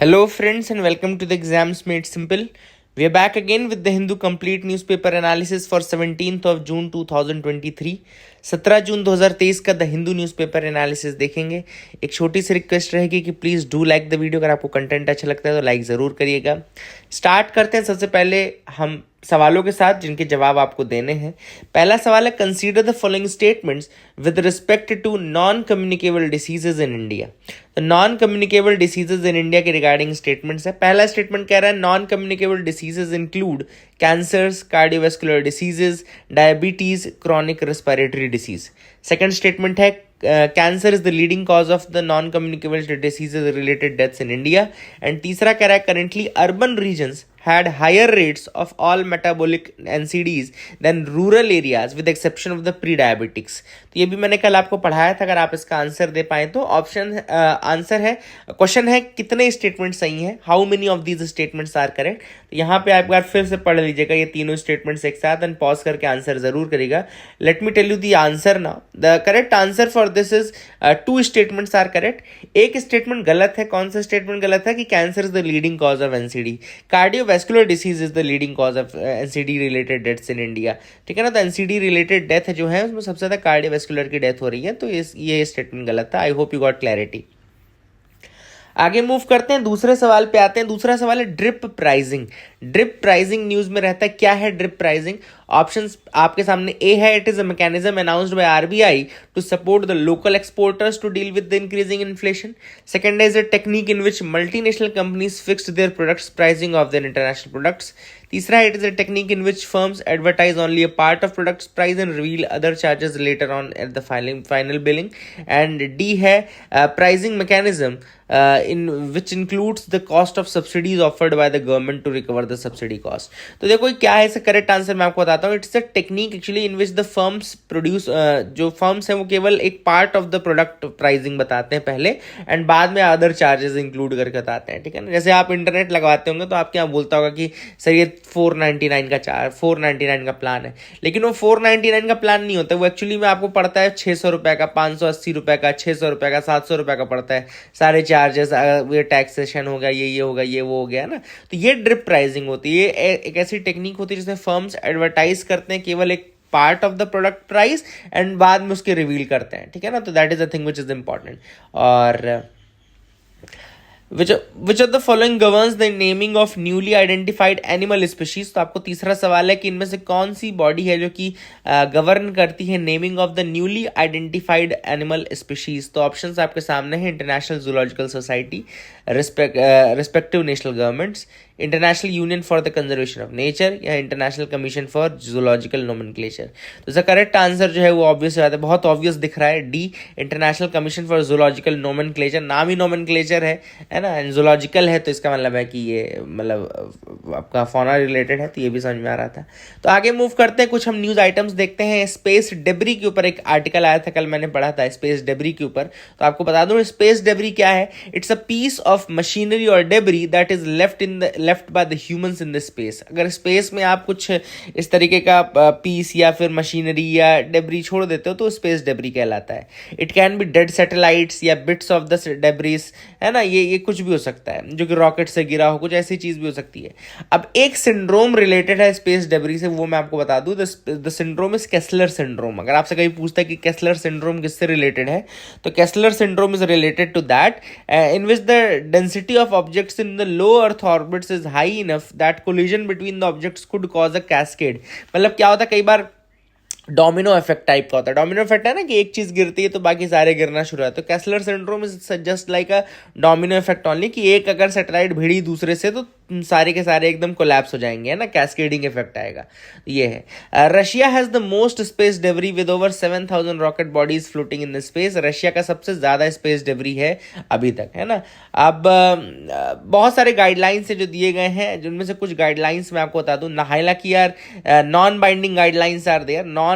Hello, friends, and welcome to the Exams Made Simple. We are back again with the Hindu Complete Newspaper Analysis for 17th of June 2023. 17 जून 2023 का the Hindu newspaper analysis देखेंगे. एक छोटी सी request रहेगी कि please do like the video. अगर आपको content अच्छा लगता है तो लाइक ज़रूर करिएगा. स्टार्ट करते हैं सबसे पहले हम सवालों के साथ जिनके जवाब आपको देने हैं. पहला सवाल है, consider the following statements with respect to non communicable diseases in India. तो non communicable diseases in India के रिगार्डिंग स्टेटमेंट्स है. पहला स्टेटमेंट कह रहा है non communicable diseases include cancers, cardiovascular diseases, diabetes, chronic respiratory disease. Second statement है cancer is the leading cause of the non communicable diseases related deaths in India. And तीसरा कह रहा है currently urban regions had higher rates of all metabolic NCDs than rural areas with exception of the pre-diabetics. तो ये भी मैंने कल आपको पढ़ाया था. अगर आप इसका आंसर दे पाए तो ऑप्शन आंसर है, क्वेश्चन है कितने स्टेटमेंट सही हैं, how many of these statements are correct. तो यहाँ पे आप एक बार फिर से पढ़ लीजिएगा ये तीनों स्टेटमेंट्स एक साथ एंड पॉज करके आंसर जरूर करिएगा. Let me tell you the answer now. The correct answer for this is 2 statements are correct. एक स्टेटमेंट गलत है. कौन सा स्टेटमेंट गलत है? कि cancer is the leading cause of NCD. Cardiovascular disease is the leading cause of NCD related deaths in India. ठीक है ना. तो एनसीडी रिलेटेड डेथ जो है उसमें सबसे ज्यादा कार्डियोवैस्कुलर की डेथ हो रही है. तो ये स्टेटमेंट गलत था. आई होप यू गॉट क्लैरिटी. आगे मूव करते हैं, दूसरे सवाल पे आते हैं. दूसरा सवाल है drip pricing. Drip pricing news में रहता है. क्या है ड्रिप प्राइसिंग? ऑप्शंस आपके सामने. ए है it is a mechanism announced by RBI to support the local exporters to deal with the increasing inflation. Second is a technique in which multinational companies fixed their products pricing of their international products. तीसरा है it is a technique in which firms advertise only a part of products price and reveal other charges later on at the final billing. And D है pricing mechanism in which includes the cost of subsidies offered by the government to recover the subsidy cost. तो देखो क्या है इसका correct answer मैं आपको बताता हूँ. It's a technique actually in which the firms produce, जो फर्म्स हैं वो केवल एक part of the product pricing बताते हैं पहले एंड बाद में अदर चार्जेस इंक्लूड करके बताते हैं. ठीक है ना. जैसे आप इंटरनेट लगवाते होंगे तो आपके यहाँ बोलता होगा कि सर ये 499 का 499 का प्लान है, लेकिन वो 499 का प्लान नहीं होता. वो एक्चुअली में आपको पड़ता है 600 रुपये का, 580 रुपये का, 600 रुपये का, 700 रुपये का पड़ता है. सारे चार्जेस, ये टैक्सेशन हो गया, ये हो गया, ये वो हो गया ना. तो ये ड्रिप प्राइसिंग होती है. ये एक ऐसी टेक्निक होती है जिसमें फर्म्स एडवर्टाइज करते हैं केवल एक part of the product price and बाद में उसके रिवील करते हैं. ठीक है ना. तो that is a thing which is important. और Which of the following governs the naming of newly identified animal species? तो आपको तीसरा सवाल है कि इनमें से कौन सी बॉडी है जो कि गवर्न करती है naming of the newly identified animal species. तो ऑप्शंस आपके सामने हैं. International zoological society, respective national governments, international union for the conservation of nature या international commission for zoological nomenclature. तो इसका करेक्ट आंसर जो है वो ऑब्वियस है, बहुत ऑब्वियस दिख रहा है. D, international commission for zoological nomenclature. नाम ही नोमेनक्लेचर है ना. एंड जूलॉजिकल है तो इसका मतलब है कि ये मतलब आपका फौना रिलेटेड है. तो ये भी समझ में आ रहा था. तो आगे मूव करते हैं, कुछ हम न्यूज आइटम्स देखते हैं. स्पेस डेब्री के ऊपर एक आर्टिकल आया था कल, मैंने पढ़ा था स्पेस डेब्री के ऊपर. तो आपको बता दूं स्पेस डेब्री क्या है. It's a piece of machinery और debris that is left by the humans in the space. अगर स्पेस में आप कुछ इस तरीके का पीस या फिर मशीनरी या डेब्री छोड़ देते हो तो स्पेस डेब्री कहलाता है. It can be dead satellites या बिट्स ऑफ द डेब्रीज, है ना. ये कुछ भी हो सकता है जो कि रॉकेट से गिरा हो, कुछ ऐसी चीज भी हो सकती है. अब एक सिंड्रोम रिलेटेड है स्पेस डेब्री से, वो मैं आपको बता दूं. The syndrome is Kessler syndrome. अगर आपसे कहीं पूछता है कि केस्लर सिंड्रोम किससे रिलेटेड है, तो Kessler syndrome is related to that in which the density of objects in the low earth orbits is high enough that collision between the objects could cause a cascade. मतलब क्या होता है, कई बार domino effect type का होता है. Domino effect है ना कि एक चीज गिरती है तो बाकी सारे गिरना शुरू होता है. तो Kessler syndrome is just like a domino effect only, कि एक अगर सैटेलाइट भिड़ी दूसरे से तो सारे के सारे एकदम कोलैप्स हो जाएंगे, है ना. कैस्केडिंग इफेक्ट आएगा. ये है. Russia has the most space debris with over 7,000 rocket bodies floating in the space. Russia का सबसे ज्यादा स्पेस डेब्री है अभी तक, है ना. अब बहुत सारे गाइडलाइंस है जो दिए गए हैं, जिनमें से कुछ गाइडलाइंस मैं आपको बता दूं. हालांकि यार non binding guidelines are there, non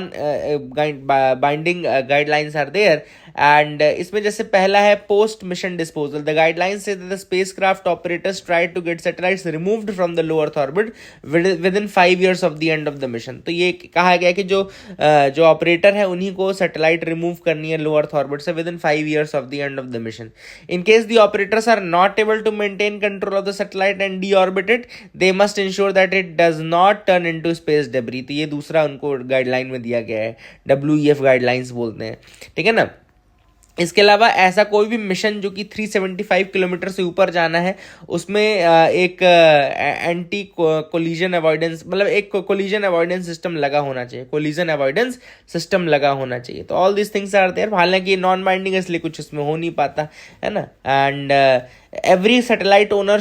binding guidelines are there and इसमें जैसे पहला है post mission disposal. The guidelines से the spacecraft operators try to get satellites removed from the low earth orbit within 5 years of the end of the mission. तो ये कहा गया कि जो ऑपरेटर है उन्हीं को सैटेलाइट रिमूव करनी है लो अर्थ ऑर्बिट से within 5 years of the end of the mission. In case the operators are not able to maintain control of the satellite and deorbit it, they must ensure that it does not turn into space debris. तो ये दूसरा उनको guideline में दिया गया है, WEF guidelines बोलते हैं, ठीक है ना। इसके अलावा ऐसा कोई भी मिशन जो कि 375 किलोमीटर से ऊपर जाना है उसमें एक एंटी कोलिजन अवॉइडेंस, मतलब एक कोलिजन अवॉइडेंस सिस्टम लगा होना चाहिए, कोलिजन अवॉइडेंस सिस्टम लगा होना चाहिए। तो all this things are there. हालांकि नॉन बाइंडिंग इसलिए कुछ इसमें हो नहीं पाता है ना। And every satellite owner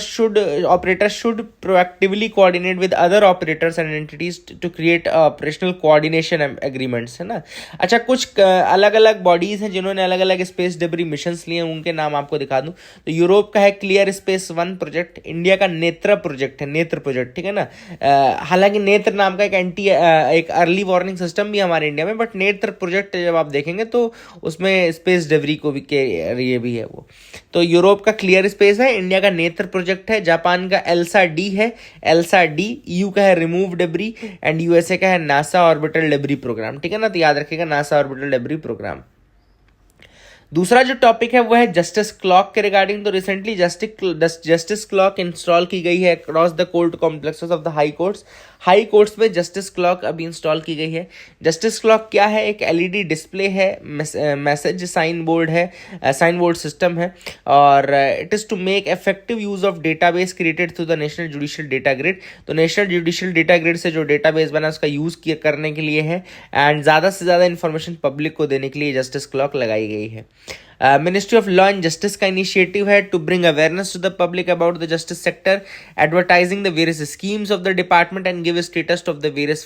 operator should proactively coordinate with other operators and entities to create operational coordination agreements, है ना। अच्छा, कुछ अलग अलग बॉडीज हैं जिन्होंने अलग अलग स्पेस डेब्री मिशंस लिए हैं, उनके नाम आपको दिखा दूं। तो यूरोप का है क्लियर स्पेस 1 प्रोजेक्ट, इंडिया का नेत्र प्रोजेक्ट है, नेत्र प्रोजेक्ट, ठीक है ना। हालांकि नेत्र नाम का एक अर्ली वार्निंग सिस्टम भी हमारे इंडिया में, बट नेत्र प्रोजेक्ट जब आप देखेंगे तो उसमें स्पेस डेब्री को भी ये भी है वो। तो यूरोप का क्लियर स्पेस है, इंडिया का नेत्र प्रोजेक्ट है, जापान का एल्सा डी है, एल्सा डी, ईयू का है रिमूव डेब्री एंड यूएसए का है नासा ऑर्बिटल डेब्री प्रोग्राम, ठीक है ना। तो याद रखिएगा नासा ऑर्बिटल डेब्री प्रोग्राम। दूसरा जो टॉपिक है वो है जस्टिस क्लॉक के रिगार्डिंग। तो रिसेंटली जस्टिस क्लॉक इंस्टॉल की गई है across the court complexes of the high courts. High courts में जस्टिस क्लॉक अभी इंस्टॉल की गई है। जस्टिस क्लॉक क्या है? एक एलईडी डिस्प्ले है, मैसेज साइन बोर्ड है, साइन बोर्ड सिस्टम है, और it is to make effective use of database created through the national judicial data grid. तो नेशनल जुडिशियल डेटा ग्रिड से जो डेटाबेस बना उसका यूज़ करने के लिए है, एंड ज़्यादा से ज़्यादा इन्फॉर्मेशन पब्लिक को देने के लिए जस्टिस क्लॉक लगाई गई है। Ministry of law and justice का इनिशिएटिव है to bring awareness to the public about the justice sector, advertising the various schemes of the department and give status of the various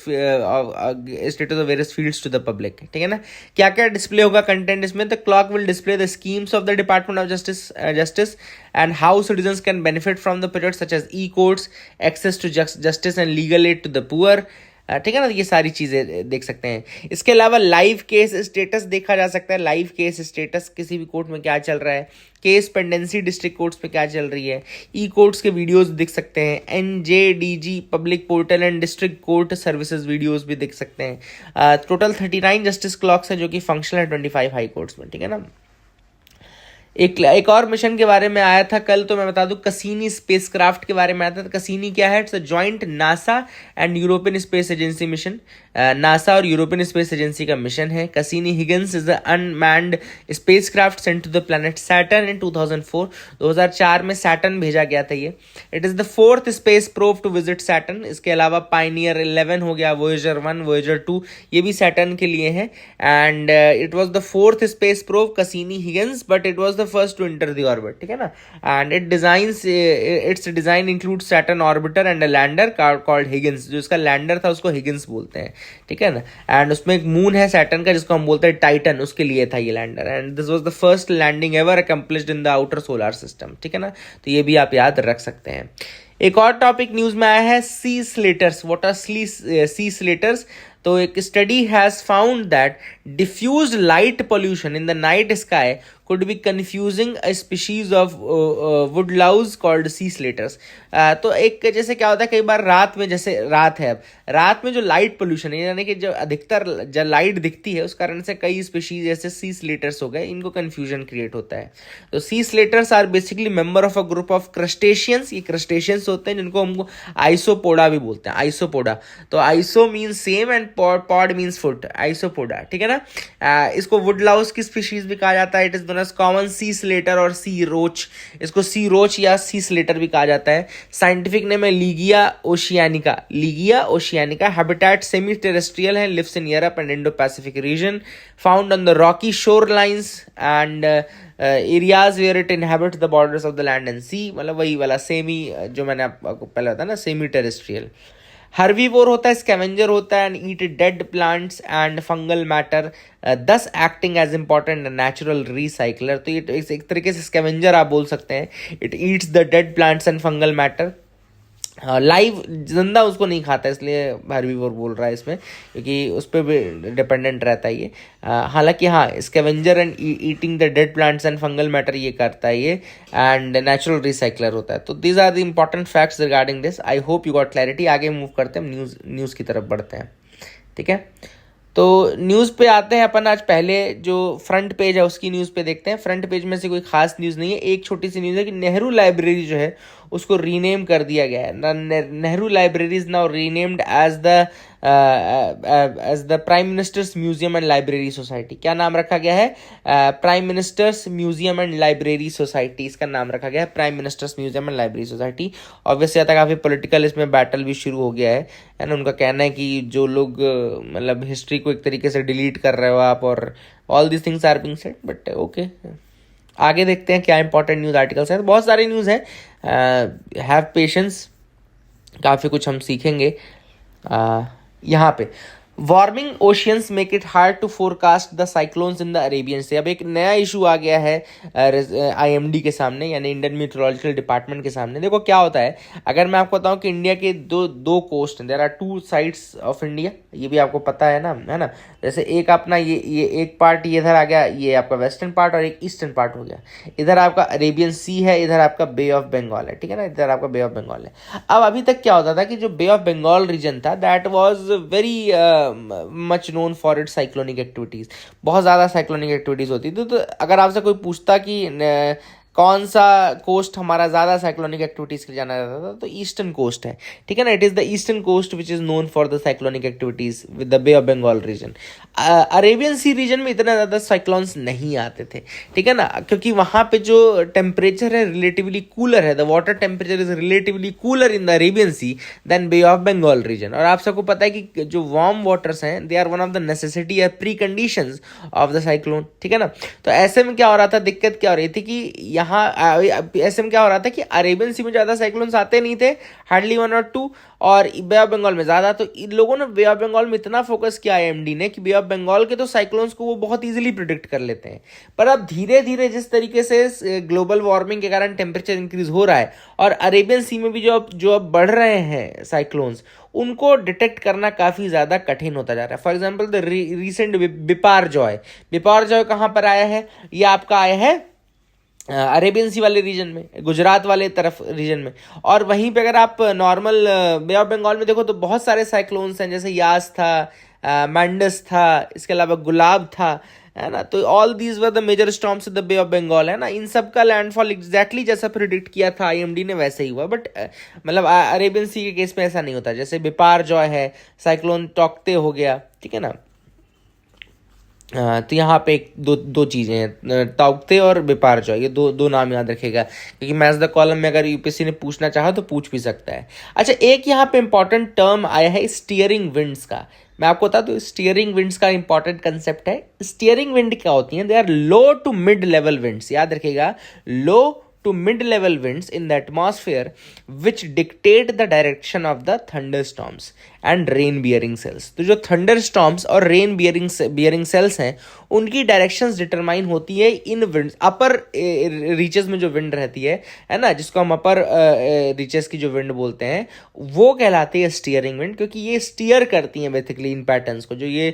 fields to the public, ठीक है ना। क्या क्या display होगा content इसमें? The clock will display the schemes of the department of justice and how citizens can benefit from the project such as E courts, access to justice and legal aid to the poor, ठीक है ना। ये सारी चीज़ें देख सकते हैं। इसके अलावा लाइव केस स्टेटस देखा जा सकता है। लाइव केस स्टेटस किसी भी कोर्ट में क्या चल रहा है, केस पेंडेंसी डिस्ट्रिक्ट कोर्ट्स पे क्या चल रही है, ई कोर्ट्स के वीडियोस दिख सकते हैं, NJDG public portal and district court services videos भी दिख सकते हैं। टोटल 39 जस्टिस क्लॉक्स हैं जो कि फंक्शनल है 25 हाई कोर्ट्स में, ठीक है ना। एक और मिशन के बारे में आया था कल, तो मैं बता दूं कैसिनी स्पेसक्राफ्ट के बारे में आया था। तो कैसिनी क्या है? It's a joint NASA and European space agency mission. NASA और यूरोपियन स्पेस एजेंसी का मिशन है। Cassini Huygens is a unmanned spacecraft sent to the planet Saturn in 2004। 2004 में सैटर्न भेजा गया था ये। It is the 4th space probe to visit Saturn. इसके अलावा पायनियर 11 हो गया, वोयेजर 1, वोयेजर 2, ये भी सैटर्न के लिए है। And it was the 4th space probe Cassini Huygens, but it was the first to enter the orbit, ठीक है ना। And its design include Saturn orbiter and a lander called Huygens. जो इसका लैंडर था उसको हिगिंस बोलते हैं, ठीक है ना। एंड उसमें एक मून है सैटर्न का जिसको हम बोलते हैं टाइटन, उसके लिए था ये lander. And this was the first landing ever accomplished in the outer solar system, ठीक है ना। तो ये भी आप याद रख सकते हैं। एक और टॉपिक न्यूज में आया है, sea slaters. What are sea slaters? तो एक study has found that diffused light pollution in the night sky could be confusing a species of woodlouse called sea slaters। तो एक जैसे क्या होता है कई बार रात में, जैसे रात है, अब रात में जो लाइट पोल्यूशन है, यानी कि जो अधिकतर जो लाइट दिखती है उस कारण से कई स्पीशीज जैसे सी स्लेटर्स हो गए, इनको कंफ्यूजन क्रिएट होता है। तो sea slaters are basically member of a group of crustaceans. ये क्रस्टेशियंस होते हैं जिनको हमको आइसोपोडा भी बोलते हैं, आइसोपोडा। तो iso means same and pod means foot, isopoda, ठीक है ना। इसको वुडलाउस की स्पीशीज भी कहा जाता है। It is common sea slater और सी रोच। इसको सी रोच या सी स्लेटर भी कहा जाता है। साइंटिफिक नेम है Ligia oceanica. Ligia oceanica habitat semi terrestrial है, lives in Europe and Indo Pacific region, found on the rocky shore lines and areas where it inhabit the borders of the land and sea. मतलब वही वाला semi, जो मैंने आपको पहले बताया ना, सेमी टेरेस्ट्रियल। हर्बीवोर होता है, स्कैवेंजर होता है, and eat dead plants and fungal matter, thus acting as important natural recycler. तो ये एक तरीके से स्कैवेंजर आप बोल सकते हैं। It eats the dead plants and fungal matter live जिंदा उसको नहीं खाता, इसलिए हर्बीवोर बोल रहा है इसमें, क्योंकि उस पर भी डिपेंडेंट रहता है ये। हालांकि हाँ, scavenger and eating the dead plants and fungal matter ये करता है ये, एंड नेचुरल रिसाइकलर होता है। तो these are the important facts regarding this. I hope you got clarity. आगे मूव करते हैं, न्यूज़ की तरफ बढ़ते हैं, ठीक है। तो न्यूज़ पे आते हैं अपन। आज पहले जो फ्रंट पेज है उसकी न्यूज़ पे देखते हैं। फ्रंट पेज में से कोई खास न्यूज़ नहीं है, एक छोटी सी न्यूज़ है कि नेहरू लाइब्रेरी जो है उसको रीनेम कर दिया गया है। Nehru library is now renamed as the prime minister's museum and library society. क्या नाम रखा गया है? Prime minister's museum and library society, इसका नाम रखा गया है prime minister's museum and library society. Obviously आता काफ़ी पॉलिटिकल इसमें बैटल भी शुरू हो गया है ना। उनका कहना है कि जो लोग मतलब हिस्ट्री को एक तरीके से डिलीट कर रहे हो आप, और all this things are being said, but okay. आगे देखते हैं क्या इंपॉर्टेंट न्यूज़ आर्टिकल्स हैं। बहुत सारी न्यूज़ है, हैव पेशेंस, काफ़ी कुछ हम सीखेंगे। यहाँ पे warming oceans make it hard to forecast the cyclones in the Arabian sea. अब एक नया इशू आ गया है IMD के सामने, यानी इंडियन मीटरोलॉजिकल डिपार्टमेंट के सामने। देखो क्या होता है, अगर मैं आपको बताऊं कि इंडिया के दो कोस्ट हैं, there are two sides of India, ये भी आपको पता है ना। जैसे एक अपना ये एक पार्ट ये इधर आ गया, ये आपका वेस्टर्न पार्ट, और एक ईस्टर्न पार्ट हो गया। इधर आपका अरेबियन सी है, इधर आपका बे ऑफ बंगाल है, ठीक है ना, इधर आपका बे ऑफ बंगाल है। अब अभी तक क्या होता था कि जो बे ऑफ बंगाल रीजन था, that was very much known for it cyclonic activities. बहुत ज़्यादा साइक्लोनिक एक्टिविटीज़ होती थी। तो अगर आपसे कोई पूछता कि कौन सा कोस्ट हमारा ज़्यादा साइक्लोनिक एक्टिविटीज़ के लिए जाना जाता था, तो ईस्टर्न कोस्ट है, ठीक है ना। It is the eastern coast which is known for the cyclonic activities with the bay of Bengal region. Arabian sea region में इतना ज़्यादा साइक्लोन्स नहीं आते थे, ठीक है ना, क्योंकि वहाँ पे जो टेम्परेचर है रिलेटिवली कूलर है। The water temperature is relatively cooler in the Arabian sea than bay of Bengal region. और आप सबको पता है कि जो वार्म वाटर्स हैं, they are one of the necessity या pre conditions of the cyclone, ठीक है ना। तो ऐसे में क्या हो रहा था, दिक्कत क्या हो रही थी कि यहाँ ऐसे में क्या हो रहा था कि अरेबियन सी में ज़्यादा साइक्लोन्स आते नहीं थे, हार्डली 1 और 2, और बे ऑफ बंगाल में ज़्यादा। तो इन लोगों ने बे ऑफ बंगाल में इतना फोकस किया IMD ने कि बे ऑफ बंगाल के तो साइक्लोन्स को वो बहुत इजीली प्रिडिक्ट कर लेते हैं। पर अब धीरे धीरे जिस तरीके से ग्लोबल वार्मिंग के कारण टेम्परेचर इंक्रीज हो रहा है, और अरेबियन सी में भी जो अब बढ़ रहे हैं साइक्लोन्स, उनको डिटेक्ट करना काफ़ी ज़्यादा कठिन होता जा रहा है। For example the recent Biparjoy कहाँ पर आया है? ये आपका आया है अरेबियन सी वाले रीजन में, गुजरात वाले तरफ रीजन में। और वहीं पे अगर आप नॉर्मल बे ऑफ बंगाल में देखो तो बहुत सारे साइक्लोन्स हैं, जैसे यास था, मैंडस था, इसके अलावा गुलाब था, है ना। तो all these were the major storms in the bay of Bengal, है ना। इन सब का लैंडफॉल एग्जैक्टली जैसा प्रिडिक्ट किया था IMD ने वैसे ही हुआ। बट मतलब अरेबियन सी के केस में ऐसा नहीं होता। जैसे बिपारजॉय है, साइक्लोन टॉक्ते हो गया, ठीक है ना। तो यहाँ पे दो चीज़ें हैं, ताउक्ते और बिपारजॉय, ये दो नाम याद रखेगा, क्योंकि मैच द कॉलम में अगर UPSC ने पूछना चाहा तो पूछ भी सकता है। अच्छा, एक यहाँ पे इंपॉर्टेंट टर्म आया है स्टीयरिंग विंड्स का। मैं आपको बता दूं, स्टीयरिंग विंड्स का इंपॉर्टेंट कंसेप्ट है। स्टीयरिंग विंड क्या होती हैं? They are low to mid level winds, याद रखिएगा, लो to mid-level winds in the atmosphere which dictate the direction of the thunderstorms and rain-bearing cells। तो जो thunderstorms और rain-bearing cells हैं, उनकी डायरेक्शंस डिटरमाइन होती है इन विंड्स, अपर रीचेस में जो विंड रहती है ना, जिसको हम अपर रीचेस की जो विंड बोलते हैं, वो कहलाती है स्टीयरिंग विंड, क्योंकि ये स्टीयर करती हैं बेसिकली इन पैटर्न्स को। जो ये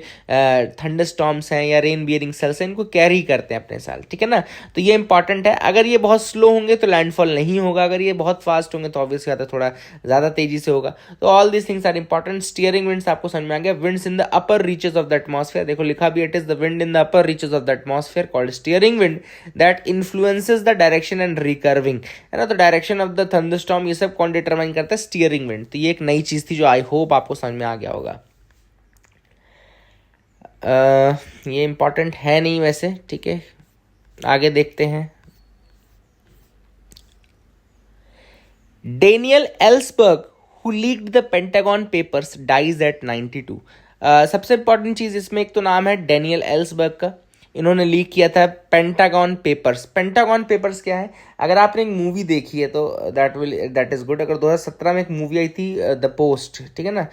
थंडरस्टॉर्म्स हैं या रेन बियरिंग सेल्स हैं, इनको कैरी करते हैं अपने साथ, ठीक है ना। तो ये इंपॉर्टेंट है। अगर ये बहुत स्लो होंगे तो लैंडफॉल नहीं होगा, अगर ये बहुत फास्ट होंगे तो ऑब्वियसली बात है थोड़ा ज़्यादा तेजी से होगा। तो all these things are important. Steering winds आपको समझ में आ गया। Winds in the upper reaches of the atmosphere, देखो लिखा भी, it is the wind in the upper reaches of the atmosphere called steering wind that influences the direction and recurving, है ना। तो डायरेक्शन ऑफ द थंडरस्टॉर्म ये सब कौन determine करता है? Steering wind. तो ये एक नई चीज थी जो आई होप आपको समझ में आ गया होगा। ये इंपॉर्टेंट है नहीं वैसे, ठीक है, आगे देखते हैं। Daniel Ellsberg who leaked the Pentagon papers dies at 92। सबसे इंपॉर्टेंट चीज़ इसमें एक तो नाम है डेनियल एल्सबर्ग का, इन्होंने लीक किया था पेंटागन पेपर्स। पेंटागन पेपर्स क्या है? अगर आपने एक मूवी देखी है तो दैट इज़ गुड। अगर 2017 में एक मूवी आई थी द पोस्ट, ठीक है ना,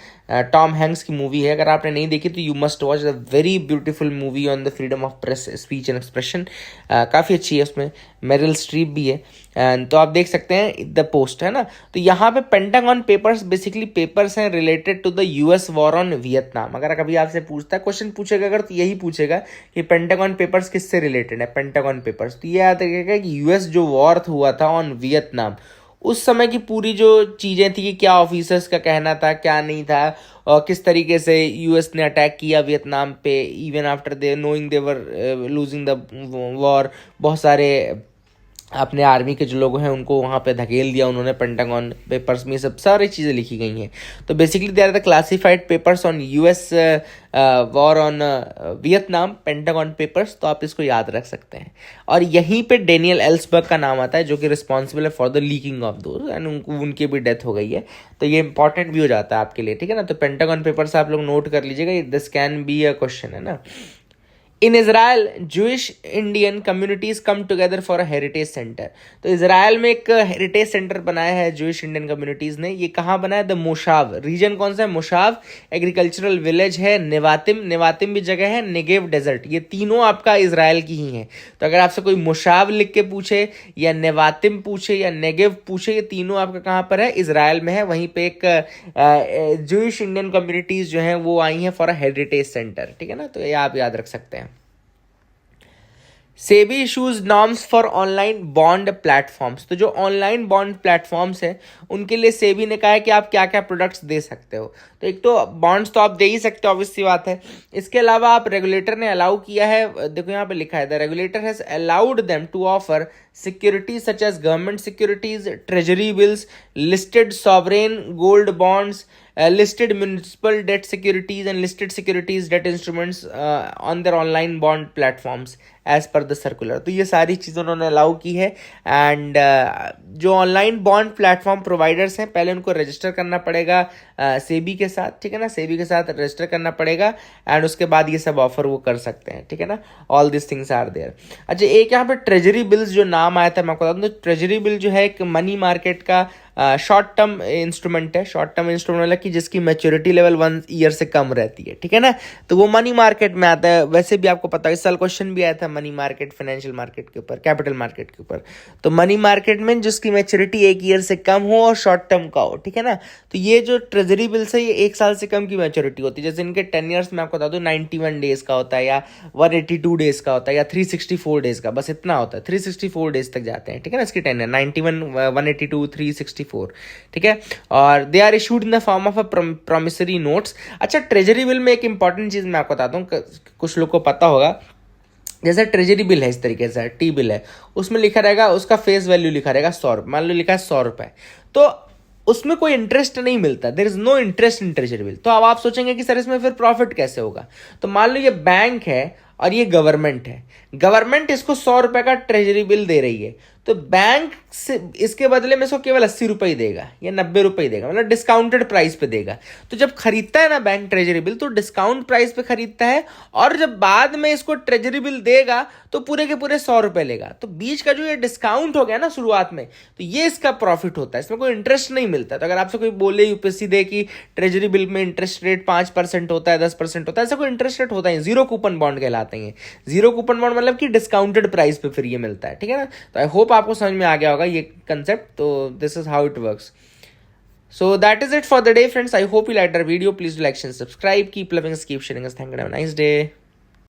टॉम हैंक्स की मूवी है, अगर आपने नहीं देखी तो you must watch the very beautiful movie on the freedom of press, speech and expression. काफ़ी अच्छी है, उसमें मेरिल स्ट्रीप भी है। एंड तो आप देख सकते हैं द पोस्ट है ना। तो यहाँ पे पेंटागन पेपर्स बेसिकली पेपर्स हैं related to the US war on Vietnam. अगर कभी आपसे पूछता है, क्वेश्चन पूछेगा अगर, तो यही पूछेगा कि पेंटागन पेपर्स किससे रिलेटेड है, पेंटागन पेपर्स। तो ये याद रखिएगा कि यूएस जो वॉर हुआ था ऑन वियतनाम, उस समय की पूरी जो चीज़ें थी कि क्या ऑफिसर्स का कहना था, क्या नहीं था, और किस तरीके से यूएस ने अटैक किया वियतनाम पे, even after they knowing they were losing the war. बहुत सारे अपने आर्मी के जो लोग हैं उनको वहाँ पे धकेल दिया उन्होंने। पेंटागन पेपर्स में सब सारी चीज़ें लिखी गई हैं। तो basically they are the classified papers on US war on Vietnam, Pentagon papers. तो आप इसको याद रख सकते हैं। और यहीं पे डेनियल एल्सबर्ग का नाम आता है, जो कि रिस्पॉन्सिबल है for the leaking of those, and उनकी भी डेथ हो गई है। तो ये इंपॉर्टेंट भी हो जाता है आपके लिए, ठीक है ना। तो पेंटागन पेपर्स आप लोग नोट कर लीजिएगा, this can be a question, है ना। In Israel Jewish Indian communities come together for a heritage center। तो इसराइल में एक हेरिटेज सेंटर बनाया है Jewish Indian communities ने। ये कहाँ बना है? द मोशाव रीजन कौन सा है? मोशाव एग्रीकल्चरल विलेज है। नेवातिम, नेवातिम भी जगह है। नेगेव डेजर्ट, ये तीनों आपका इसराइल की ही हैं। तो अगर आपसे कोई मोशाव लिख के पूछे या नेवातिम पूछे या नेगेव पूछे, ये तीनों आपका कहाँ पर है? इसराइल में है। वहीं पे एक Jewish Indian communities जो हैं वो आई हैं फॉर अ हेरिटेज सेंटर, ठीक है ना। तो ये आप याद रख सकते हैं। SEBI issues norms for online bond platforms. तो जो ऑनलाइन बॉन्ड प्लेटफॉर्म्स हैं उनके लिए सेबी ने कहा है कि आप क्या क्या प्रोडक्ट्स दे सकते हो। तो एक तो बॉन्ड्स तो आप दे ही सकते हो, ऑब्वियस सी बात है। इसके अलावा आप रेगुलेटर ने अलाउ किया है, देखो यहाँ पे लिखा है the regulator has allowed them to offer securities such as government securities, treasury bills, listed sovereign gold bonds, listed municipal debt securities and listed securities debt instruments on their online bond platforms as per the circular। तो ये सारी चीज़ें उन्होंने allow की है। And जो online bond platform providers हैं, पहले उनको रजिस्टर करना पड़ेगा सेबी के साथ, ठीक है ना। सेबी के साथ रजिस्टर करना पड़ेगा एंड उसके बाद ये सब ऑफर वो कर सकते हैं, ठीक है ना। All this things are there. अच्छा, एक यहाँ पे ट्रेजरी बिल्स जो नाम आया था मैं आपको बता दूँ। तो ट्रेजरी बिल जो है एक मनी मार्केट का शॉर्ट टर्म इंस्ट्रूमेंट है। शॉर्ट टर्म इंस्ट्रूमेंट मतलब कि जिसकी मैच्योरिटी लेवल 1 ईयर से कम रहती है, ठीक है ना। तो वो मनी मार्केट में आता है। वैसे भी आपको पता है इस साल क्वेश्चन भी आया था मनी मार्केट, फाइनेंशियल मार्केट के ऊपर, कैपिटल मार्केट के ऊपर। तो मनी मार्केट में जिसकी मैच्योरिटी 1 ईयर से कम हो और शॉर्ट टर्म का हो, ठीक है ना। तो ये जो ट्रेजरी बिल्स है ये 1 साल से कम की मैच्योरिटी होती है। जैसे इनके 10 ईयर्स में आपको बता दूँ 91 डेज का होता है या 182 डेज का होता है या 364 डेज का, बस इतना होता है। 364 डेज तक जाते हैं, ठीक है ना। इसकी 10 ईयर 91, 182, 364, ठीक है। और they are issued in the form of a promissory notes. अच्छा, ट्रेजरी बिल में एक इंपॉर्टेंट चीज़ मैं आपको बताता हूँ, कुछ लोग को पता होगा। जैसे ट्रेजरी बिल है, इस तरीके से टी बिल है, उसमें लिखा रहेगा, उसका फेस वैल्यू लिखा रहेगा 100 रुपये। मान लो लिखा है 100 रुपये, तो उसमें कोई इंटरेस्ट नहीं मिलता। There is no interest in treasury bill. तो अब आप सोचेंगे कि सर इसमें फिर प्रॉफिट कैसे होगा। तो मान लो ये बैंक है और ये गवर्नमेंट है। गवर्नमेंट इसको 100 रुपये का ट्रेजरी बिल दे रही है, तो बैंक से इसके बदले में इसको केवल 80 रुपये ही देगा या 90 रुपये ही देगा, मतलब डिस्काउंटेड प्राइस पे देगा। तो जब खरीदता है ना बैंक ट्रेजरी बिल, तो डिस्काउंट प्राइस पे खरीदता है, और जब बाद में इसको ट्रेजरी बिल देगा तो पूरे के पूरे 100 रुपये लेगा। तो बीच का जो ये डिस्काउंट हो गया ना शुरुआत में, तो ये इसका प्रॉफिट होता है, इसमें कोई इंटरेस्ट नहीं मिलता। तो अगर आपसे कोई बोले यूपीएससी दे कि ट्रेजरी बिल में इंटरेस्ट रेट 5% होता है, 10% होता है, ऐसा कोई इंटरेस्ट रेट होता है। जीरो कूपन बॉन्ड कहलाते हैं। जीरो कूपन बॉन्ड मतलब कि डिस्काउंटेड प्राइस पे फिर ये मिलता है, ठीक है ना। तो आई होप आपको समझ में आ गया होगा ये कंसेप्ट। तो this is how it works. So that is it for the day, friends. I hope you liked our video. Please do like and subscribe. Keep loving us, keep sharing us. Thank you and have a nice day.